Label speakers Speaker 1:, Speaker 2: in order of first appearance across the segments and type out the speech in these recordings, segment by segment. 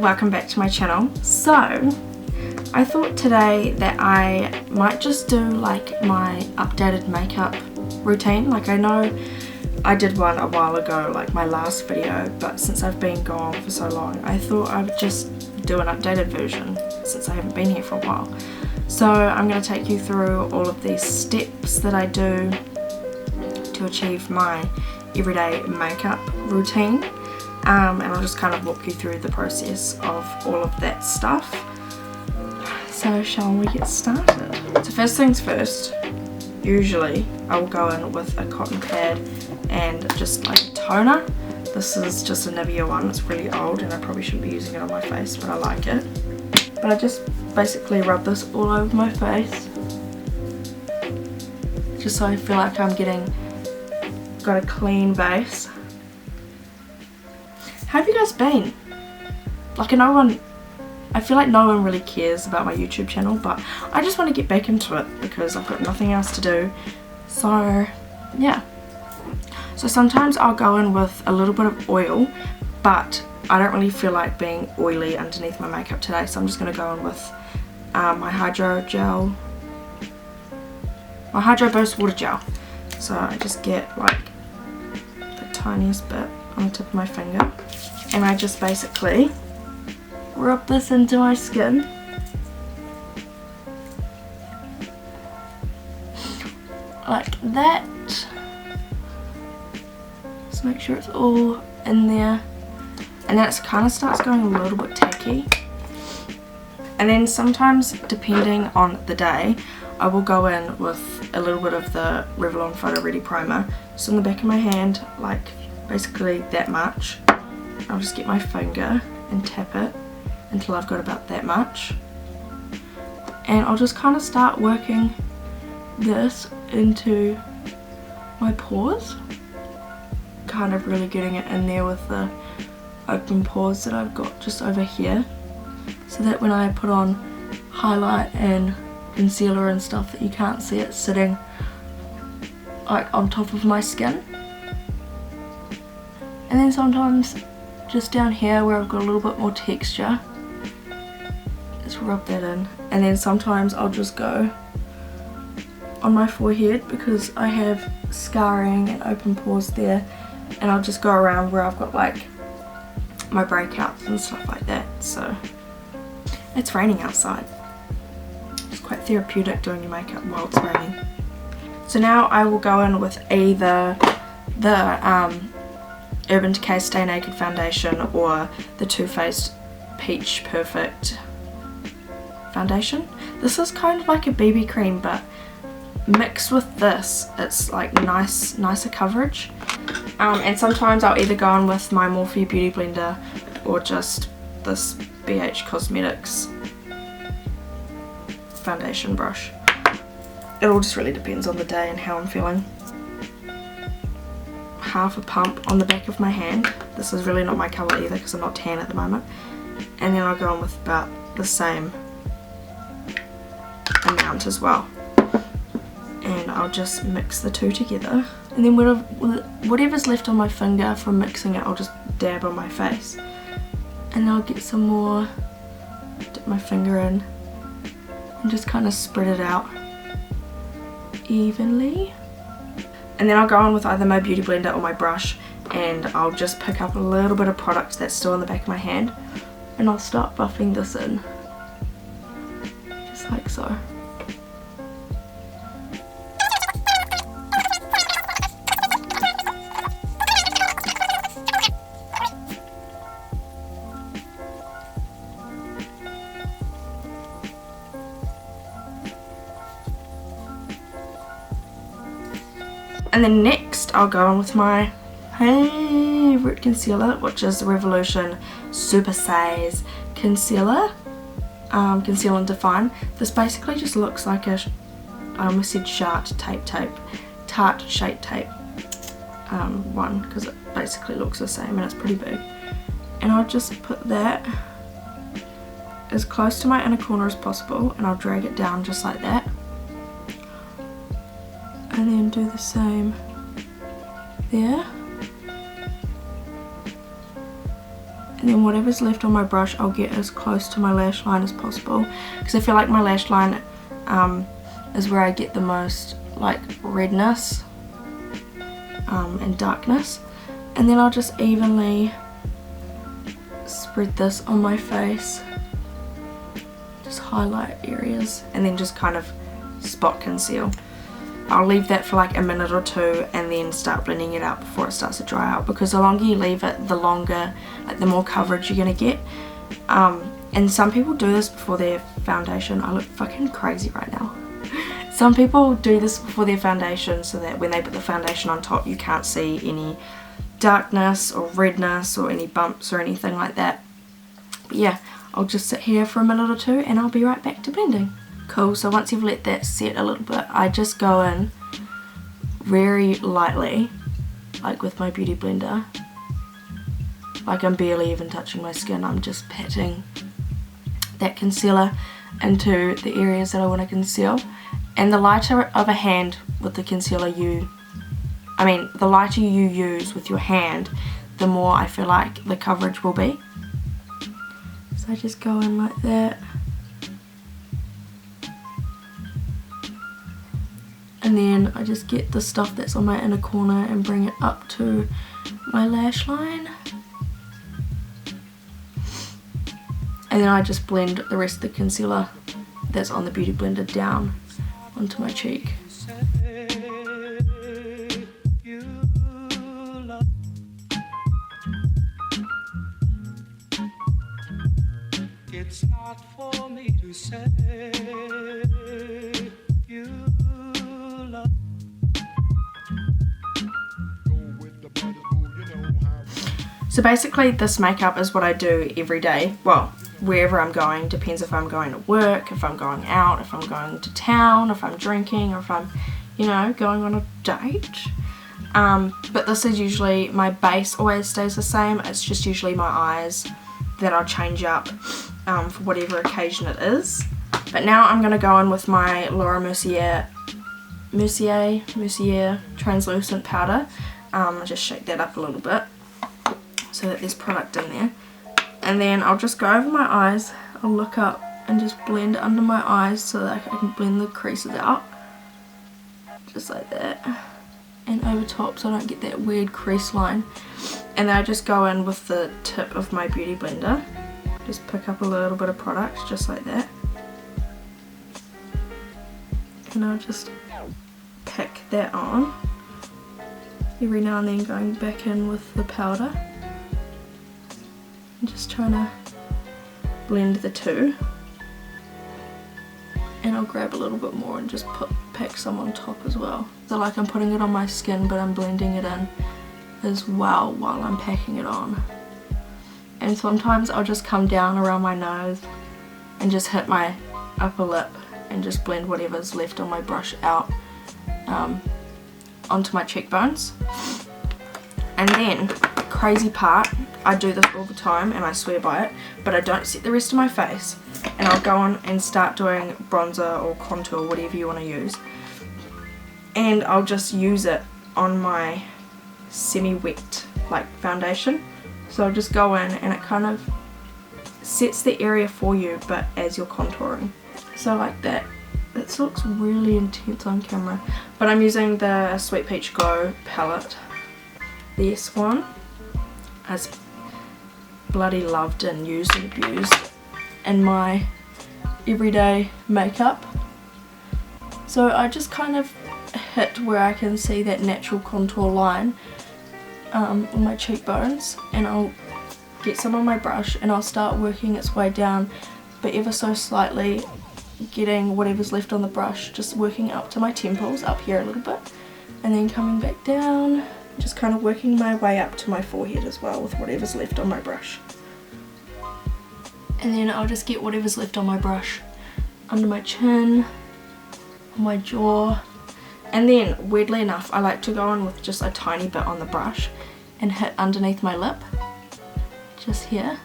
Speaker 1: welcome back to my channel. So I thought today that I might just do like my updated makeup routine. Like, I know I did one a while ago, like my last video, but since I've been gone for so long, I thought I would just do an updated version since I haven't been here for a while. So I'm going to take you through all of these steps that I do to achieve my everyday makeup routine, and I'll just kind of walk you through the process of all of that stuff. So shall we get started? So first things first, usually I will go in with a cotton pad and just like a toner. This is just a Nivea one, it's really old and I probably shouldn't be using it on my face, but I like it. But I just basically rub this all over my face, just so I feel like I'm got a clean base. How have you guys been? Like, I feel like no one really cares about my YouTube channel, but I just want to get back into it because I've got nothing else to do. So yeah. So sometimes I'll go in with a little bit of oil, but I don't really feel like being oily underneath my makeup today, so I'm just going to go in with my Hydro Burst Water Gel. So I just get like the tiniest bit on the tip of my finger, and I just basically rub this into my skin. Like that. Just make sure it's all in there. And then it kind of starts going a little bit tacky. And then sometimes, depending on the day, I will go in with a little bit of the Revlon Photo Ready Primer. So in the back of my hand, like basically that much. I'll just get my finger and tap it until I've got about that much. And I'll just kind of start working this into my pores. Kind of really getting it in there with the open pores that I've got just over here, so that when I put on highlight and concealer and stuff, that you can't see it sitting like on top of my skin. And then sometimes just down here where I've got a little bit more texture, just rub that in. And then sometimes I'll just go on my forehead because I have scarring and open pores there, and I'll just go around where I've got like my breakouts and stuff like that. So it's raining outside. It's quite therapeutic doing your makeup while it's raining. So now I will go in with either the Urban Decay Stay Naked foundation or the Too Faced Peach Perfect foundation. This is kind of like a BB cream, but mixed with this, it's like nicer coverage. And sometimes I'll either go in with my Morphe Beauty Blender or just this BH Cosmetics foundation brush. It all just really depends on the day and how I'm feeling. Half a pump on the back of my hand. This is really not my colour either because I'm not tan at the moment. And then I'll go in with about the same amount as well. And I'll just mix the two together, and then whatever's left on my finger from mixing it, I'll just dab on my face. And I'll get some more, dip my finger in and just kind of spread it out evenly. And then I'll go on with either my Beauty Blender or my brush, and I'll just pick up a little bit of product that's still in the back of my hand, and I'll start buffing this in, just like so. And then next I'll go on with my favourite concealer, which is the Revolution Super Size Concealer. Conceal and Define. This basically just looks like a, I almost said tart shape tape one, because it basically looks the same and it's pretty big. And I'll just put that as close to my inner corner as possible, and I'll drag it down just like that. And then do the same there. and then whatever's left on my brush I'll get as close to my lash line as possible, because I feel like my lash line is where I get the most like redness and darkness. And then I'll just evenly spread this on my face, just highlight areas, and then just kind of spot conceal. I'll leave that for like a minute or two and then start blending it out before it starts to dry out, because the longer you leave it, the longer, like the more coverage you're gonna get. And some people do this before their foundation. I look fucking crazy right now. Some people do this before their foundation so that when they put the foundation on top you can't see any darkness or redness or any bumps or anything like that. But yeah, I'll just sit here for a minute or two and I'll be right back to blending. Cool, so once you've let that set a little bit, I just go in very lightly, like with my beauty blender. Like I'm barely even touching my skin, I'm just patting that concealer into the areas that I want to conceal. And the lighter of a hand with the concealer the lighter you use with your hand, the more I feel like the coverage will be. So I just go in like that. And then I just get the stuff that's on my inner corner and bring it up to my lash line. And then I just blend the rest of the concealer that's on the beauty blender down onto my cheek.
Speaker 2: It's not for me to say you love.
Speaker 1: So basically this makeup is what I do every day. Well, wherever I'm going, depends if I'm going to work, if I'm going out, if I'm going to town, if I'm drinking, or if I'm, you know, going on a date. But this is usually, my base always stays the same. It's just usually my eyes that I'll change up for whatever occasion it is. But now I'm going to go in with my Laura Mercier translucent powder. Just shake that up a little bit so that there's product in there. And then I'll just go over my eyes, I'll look up and just blend under my eyes so that I can blend the creases out. Just like that. And over top so I don't get that weird crease line. And then I just go in with the tip of my beauty blender. Just pick up a little bit of product, just like that. And I'll just pick that on. Every now and then going back in with the powder. Just trying to blend the two, and I'll grab a little bit more and just pack some on top as well. So like I'm putting it on my skin, but I'm blending it in as well while I'm packing it on. And sometimes I'll just come down around my nose and just hit my upper lip and just blend whatever's left on my brush out onto my cheekbones. And then, crazy part, I do this all the time and I swear by it, but I don't set the rest of my face, and I'll go on and start doing bronzer or contour, whatever you want to use, and I'll just use it on my semi-wet like foundation. So I'll just go in and it kind of sets the area for you but as you're contouring. So like that. This looks really intense on camera, but I'm using the Sweet Peach Glow palette. This one has bloody loved and used and abused in my everyday makeup. So I just kind of hit where I can see that natural contour line on my cheekbones, and I'll get some on my brush and I'll start working its way down, but ever so slightly, getting whatever's left on the brush, just working up to my temples, up here a little bit, and then coming back down, just kind of working my way up to my forehead as well with whatever's left on my brush. And then I'll just get whatever's left on my brush under my chin, on my jaw, and then weirdly enough I like to go in with just a tiny bit on the brush and hit underneath my lip, just here,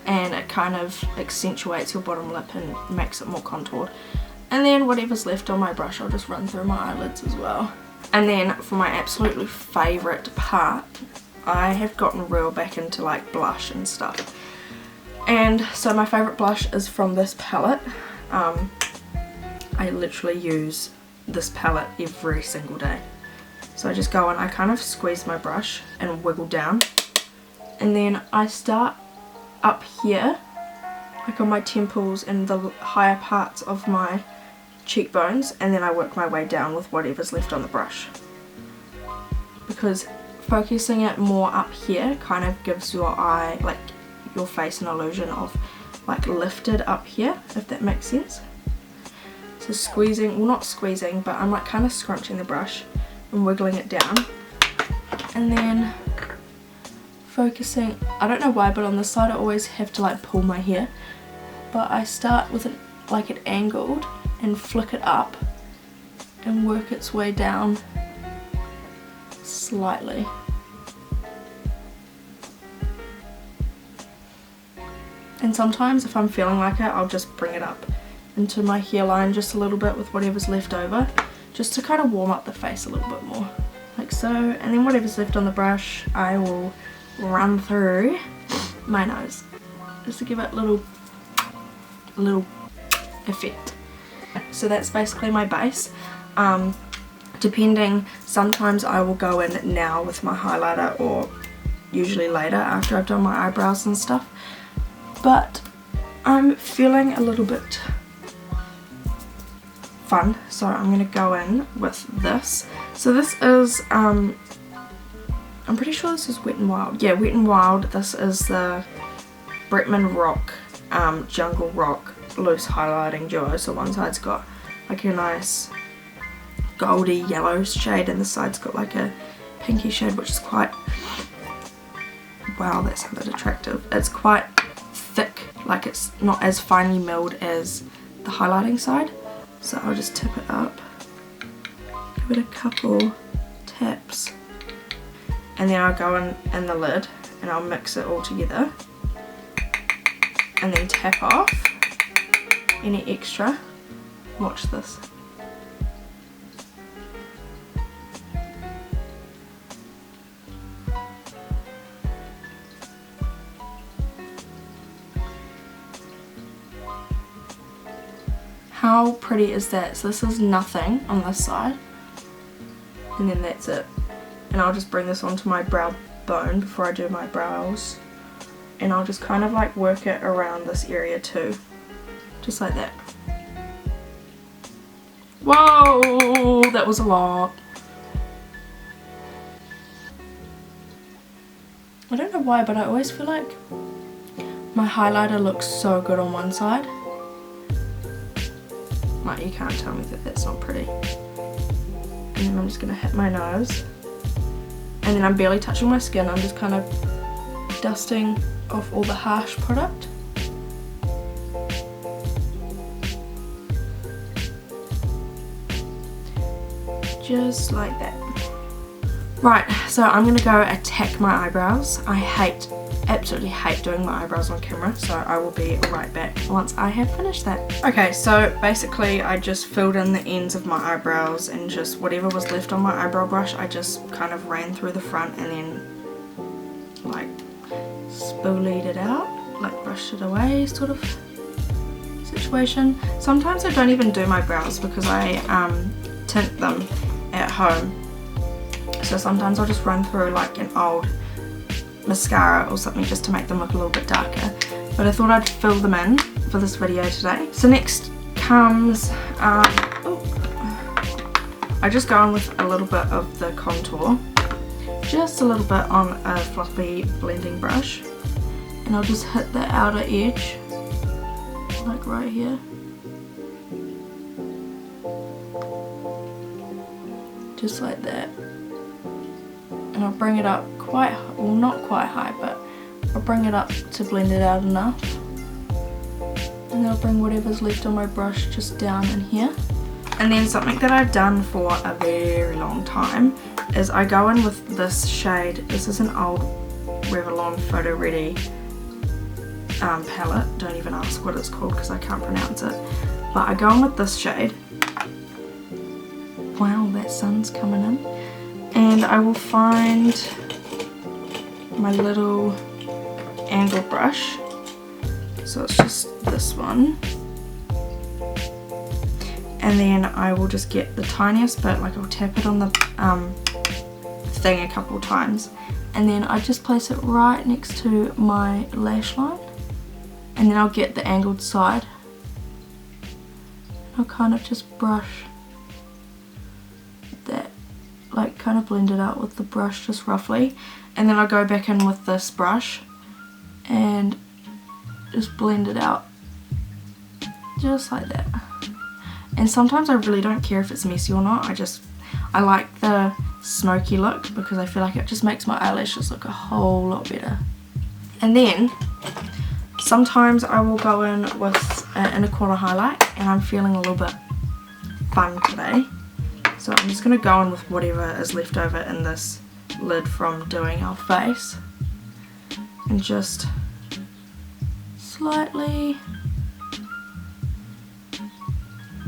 Speaker 1: and it kind of accentuates your bottom lip and makes it more contoured. And then whatever's left on my brush I'll just run through my eyelids as well. And then for my absolutely favourite part, I have gotten real back into like blush and stuff. And so my favourite blush is from this palette. I literally use this palette every single day. So I just go and I kind of squeeze my brush and wiggle down. And then I start up here, like on my temples and the higher parts of my cheekbones, and then I work my way down with whatever's left on the brush. Because focusing it more up here kind of gives your eye, like your face, an illusion of like lifted up here, if that makes sense. So squeezing, well not squeezing, but I'm like kind of scrunching the brush and wiggling it down. And then focusing, I don't know why, but on this side I always have to like pull my hair. But I start with it like it angled and flick it up and work its way down slightly. And sometimes if I'm feeling like it, I'll just bring it up into my hairline just a little bit with whatever's left over, just to kind of warm up the face a little bit more, like so. And then whatever's left on the brush I will run through my nose just to give it a little effect. So that's basically my base. Depending, sometimes I will go in now with my highlighter, or usually later after I've done my eyebrows and stuff. But I'm feeling a little bit fun, so I'm going to go in with this. So this is, I'm pretty sure this is Wet n Wild. Yeah, Wet n Wild. This is the Bretman Rock Jungle Rock loose highlighting duo. So one side's got like a nice goldy yellow shade and the side's got like a pinky shade, which is quite, wow, that sounded attractive. It's quite thick, like it's not as finely milled as the highlighting side. So I'll just tip it up, give it a couple taps, and then I'll go in the lid and I'll mix it all together and then tap off any extra. Watch this. How pretty is that? So this is nothing on this side, and then that's it. And I'll just bring this onto my brow bone before I do my brows, and I'll just kind of like work it around this area too, just like that. Whoa, that was a lot. I don't know why, but I always feel like my highlighter looks so good on one side. Like, you can't tell me that that's not pretty. And then I'm just going to hit my nose. And then I'm barely touching my skin. I'm just kind of dusting off all the harsh product. Just like that. Right, so I'm going to go attack my eyebrows. I absolutely hate doing my eyebrows on camera, so I will be right back once I have finished that. Okay, so basically I just filled in the ends of my eyebrows, and just whatever was left on my eyebrow brush I just kind of ran through the front and then like spoolied it out, like brushed it away sort of situation. Sometimes I don't even do my brows because I tint them at home, so sometimes I'll just run through like an old mascara or something just to make them look a little bit darker, but I thought I'd fill them in for this video today. So next comes, I just go in with a little bit of the contour, just a little bit on a fluffy blending brush, and I'll just hit the outer edge, like right here. Just like that. And I'll bring it up quite, well not quite high, but I'll bring it up to blend it out enough. And then I'll bring whatever's left on my brush just down in here. And then something that I've done for a very long time is I go in with this shade. This is an old Revlon Photo Ready palette. Don't even ask what it's called because I can't pronounce it. But I go in with this shade. Wow, that sun's coming in. And I will find my little angle brush. So it's just this one. And then I will just get the tiniest bit, like I'll tap it on the thing a couple times. And then I just place it right next to my lash line. And then I'll get the angled side. I'll kind of just brush that, like kind of blend it out with the brush just roughly. And then I'll go back in with this brush and just blend it out just like that. And sometimes I really don't care if it's messy or not. I like the smoky look because I feel like it just makes my eyelashes look a whole lot better. And then sometimes I will go in with an inner corner highlight, and I'm feeling a little bit fun today. So I'm just going to go in with whatever is left over in this lid from doing our face. And just slightly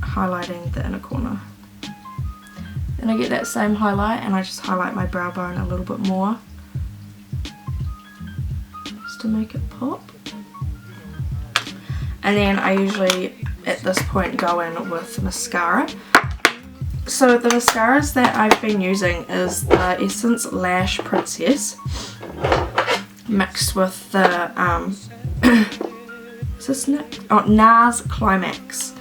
Speaker 1: highlighting the inner corner. Then I get that same highlight and I just highlight my brow bone a little bit more just to make it pop. And then I usually at this point go in with mascara. So the mascaras that I've been using is the Essence Lash Princess mixed with the is this NARS Climax.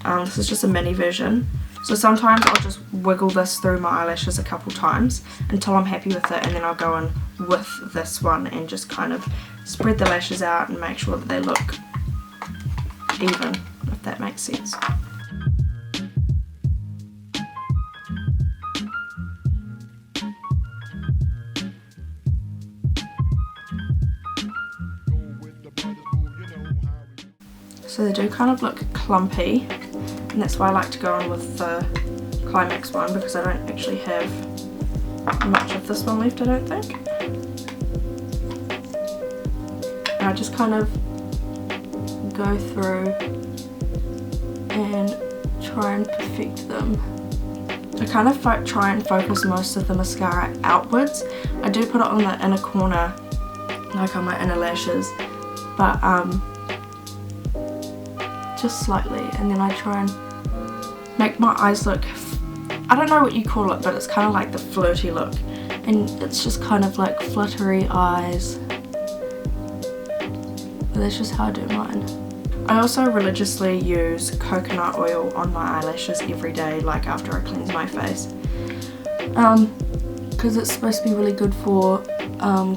Speaker 1: This is just a mini version. So sometimes I'll just wiggle this through my eyelashes a couple times until I'm happy with it, and then I'll go in with this one and just kind of spread the lashes out and make sure that they look even, if that makes sense. So they do kind of look clumpy, and that's why I like to go on with the Climax one, because I don't actually have much of this one left, I don't think. And I just kind of go through and try and perfect them. I kind of try and focus most of the mascara outwards. I do put it on the inner corner, like on my inner lashes, but just slightly, and then I try and make my eyes look, I don't know what you call it, but it's kind of like the flirty look, and it's just kind of like fluttery eyes. But that's just how I do mine. I also religiously use coconut oil on my eyelashes every day, like after I cleanse my face, because it's supposed to be really good for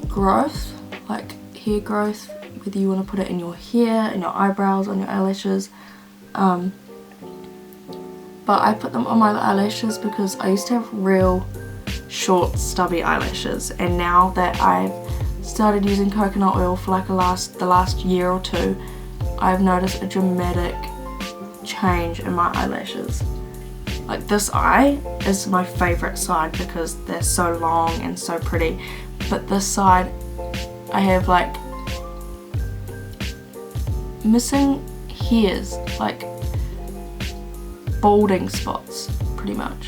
Speaker 1: growth, like hair growth, whether you want to put it in your hair, in your eyebrows, on your eyelashes. But I put them on my eyelashes because I used to have real short stubby eyelashes, and now that I've started using coconut oil for like the last year or two, I've noticed a dramatic change in my eyelashes. Like this eye is my favourite side because they're so long and so pretty, but this side I have like missing hairs, like balding spots pretty much.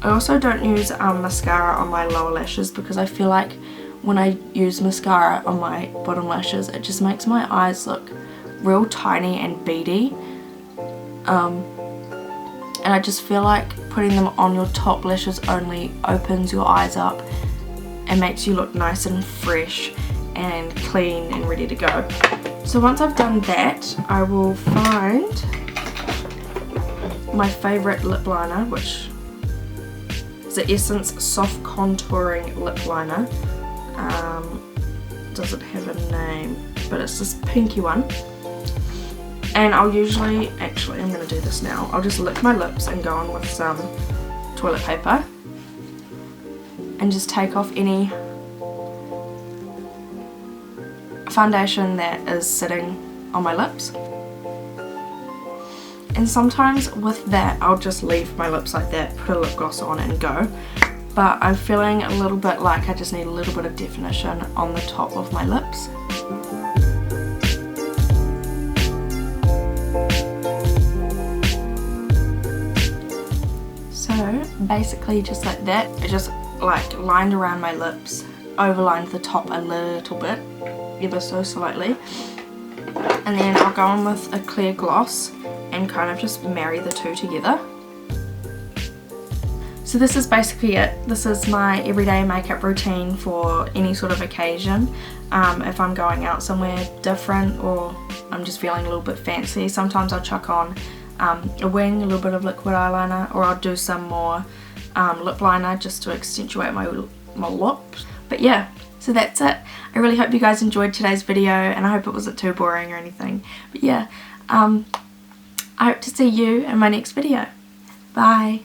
Speaker 1: I also don't use mascara on my lower lashes because I feel like when I use mascara on my bottom lashes it just makes my eyes look real tiny and beady, and I just feel like putting them on your top lashes only opens your eyes up and makes you look nice and fresh and clean and ready to go. So once I've done that, I will find my favourite lip liner, which is the Essence Soft Contouring Lip Liner. Doesn't have a name, but it's this pinky one. And I'll usually, actually I'm going to do this now, I'll just lick my lips and go on with some toilet paper and just take off any foundation that is sitting on my lips. And sometimes with that I'll just leave my lips like that, put a lip gloss on and go. But I'm feeling a little bit like I just need a little bit of definition on the top of my lips. So basically just like that, I just like lined around my lips overlined the top a little bit, ever so slightly. And then I'll go in with a clear gloss and kind of just marry the two together. So this is basically it. This is my everyday makeup routine for any sort of occasion. If I'm going out somewhere different or I'm just feeling a little bit fancy, sometimes I'll chuck on a wing, a little bit of liquid eyeliner, or I'll do some more lip liner just to accentuate my look. But yeah, so that's it. I really hope you guys enjoyed today's video, and I hope it wasn't too boring or anything. But yeah, I hope to see you in my next video. Bye!